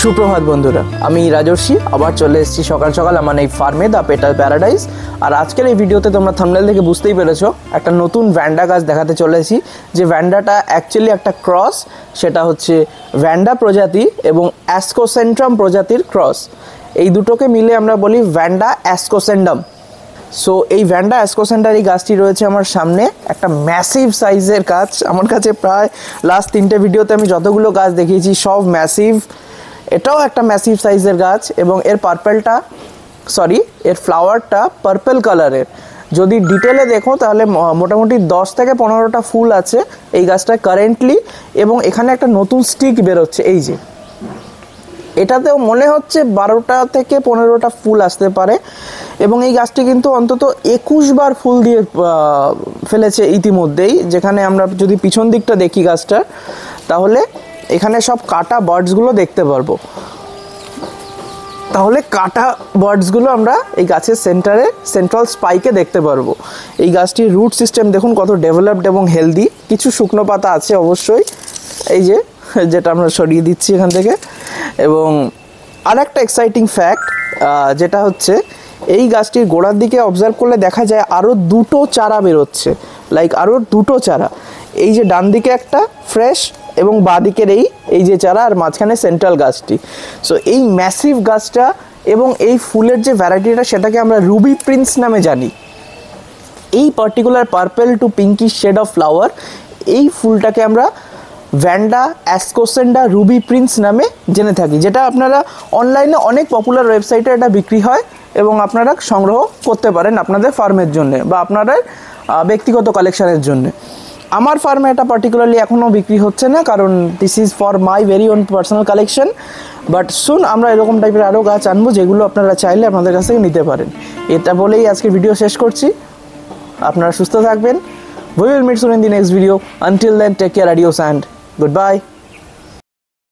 সুপ্রভাত বন্ধুরা, আমি রাজর্ষি আবার চলে এসেছি সকাল সকাল আমার এই ফার্মে দ্য পেটাল প্যারাডাইস। আর আজকের এই ভিডিওতে তোমরা থাম্বনেল থেকে বুঝতেই পেরেছো একটা নতুন ভ্যান্ডা গাছ দেখাতে চলেছি। যে ভ্যান্ডাটা অ্যাকচুয়ালি একটা ক্রস, সেটা হচ্ছে ভ্যান্ডা প্রজাতি এবং অ্যাসকোসেন্ট্রাম প্রজাতির ক্রস। এই দুটোকে মিলে আমরা বলি ভ্যান্ডা অ্যাসকোসেন্ডাম। সো এই ভ্যান্ডা অ্যাসকোসেন্টার এই গাছটি রয়েছে আমার সামনে, একটা ম্যাসিভ সাইজের গাছ। আমার কাছে প্রায় লাস্ট 3টে ভিডিওতে আমি যতগুলো গাছ দেখিয়েছি সব ম্যাসিভ। এটাও একটা ম্যাসিভ সাইজের গাছ এবং এর ফ্লাওয়ারটা পার্পল কালারের। যদি ডিটেলে দেখো তাহলে মোটামুটি 10 থেকে 15টা ফুল আছে এই গাছটা কারেন্টলি, এবং এখানে একটা নতুন স্টিক বেরোচ্ছে। এই যে এটাতেও মনে হচ্ছে 12টা থেকে 15টা ফুল আসতে পারে, এবং এই গাছটি কিন্তু অন্তত 21 বার ফুল দিয়ে ফেলেছে ইতিমধ্যেই। যেখানে আমরা যদি পিছন দিকটা দেখি গাছটার, তাহলে এখানে সব কাটা বার্ডসগুলো দেখতে পারবো। তাহলে কাটা বার্ডসগুলো আমরা এই গাছের সেন্ট্রাল স্পাইকে দেখতে পারবো। এই গাছটির রুট সিস্টেম দেখুন কত ডেভেলপড এবং হেলদি। কিছু শুকনো পাতা আছে অবশ্যই, এই যেটা আমরা সরিয়ে দিচ্ছি এখান থেকে। এবং আর একটা এক্সাইটিং ফ্যাক্ট যেটা হচ্ছে, এই গাছটির গোড়ার দিকে অবজার্ভ করলে দেখা যায় আরও 2টো চারা বেরোচ্ছে, আরও 2টো চারা। এই যে ডান দিকে একটা ফ্রেশ এবং বাঁ দিকের এই যে চারা, আর মাঝখানে সেন্ট্রাল গাছটি। সো এই ম্যাসিভ গাছটা এবং এই ফুলের যে ভ্যারাইটিটা সেটাকে আমরা রুবি প্রিন্স নামে জানি। এই particular purple to pinkish shade of flower, এই ফুলটাকে আমরা ভ্যান্ডা অ্যাসকোসেন্ডা রুবি প্রিন্স নামে জেনে থাকি, যেটা আপনারা অনলাইনে অনেক পপুলার ওয়েবসাইটে এটা বিক্রি হয় এবং আপনারা সংগ্রহ করতে পারেন আপনাদের ফার্মের জন্য বা আপনাদের ব্যক্তিগত কালেকশানের জন্য। আমার ফার্মে এটা পার্টিকুলারলি এখনও বিক্রি হচ্ছে না, কারণ this is for my very on personal collection. But সুন আমরা এরকম টাইপের আরও গাছ আনবো যেগুলো আপনারা চাইলে আপনাদের কাছ থেকে নিতে পারেন। এটা বলেই আজকে ভিডিও শেষ করছি। আপনারা সুস্থ থাকবেন। We will meet soon in the next video. Until then, take care, adios and goodbye.